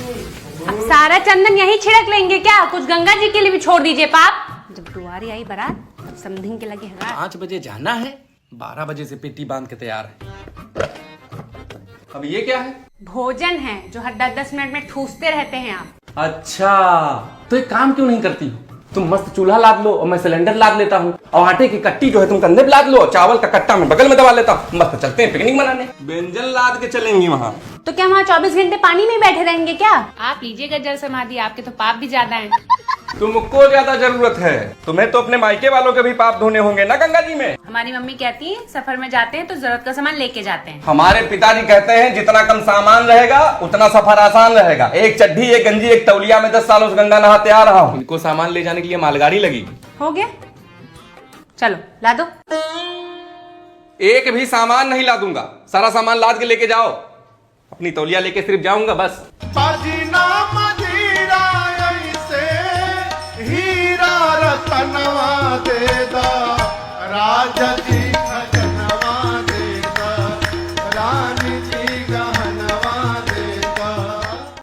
अब सारा चंदन यही छिड़क लेंगे क्या? कुछ गंगा जी के लिए भी छोड़ दीजिए पाप। जब दुआरी आई बारात तब समधिंग के लगे हरा। 5 बजे जाना है, 12 बजे से पेटी बांध के तैयार है। अब ये क्या है? भोजन है जो हर 10-10 मिनट में ठूसते रहते हैं आप। अच्छा, तो एक काम क्यों नहीं करती हो? तुम मस्त चूल्हा लाद लो और मैं सिलेंडर लाद लेता हूँ, और आटे की कट्टी जो है तुम कंधे पे लाद लो, चावल का कट्टा मैं बगल में दबा लेता हूँ। मस्त चलते हैं पिकनिक मनाने। व्यंजन लाद के चलेंगी वहाँ। तो क्या वहाँ 24 घंटे पानी में बैठे रहेंगे क्या? आप लीजिएगा जल समाधि, आपके तो पाप भी ज्यादा हैं। तुमको ज्यादा जरूरत है, तुम्हें तो अपने मायके वालों के भी पाप धोने होंगे ना गंगा जी में। हमारी मम्मी कहती है सफर में जाते हैं तो जरूरत का सामान लेके जाते हैं। हमारे पिताजी कहते हैं जितना कम सामान रहेगा उतना सफर आसान रहेगा। एक चड्ढी, एक गंजी, एक तौलिया में 10 सालों से गंगा नहाते आ रहा हूँ। इनको सामान ले जाने के लिए मालगाड़ी लगेगी। हो गया, चलो ला दो। एक भी सामान नहीं ला दूंगा, सारा सामान लाद के लेके जाओ। अपनी तौलिया लेके सिर्फ जाऊंगा बस।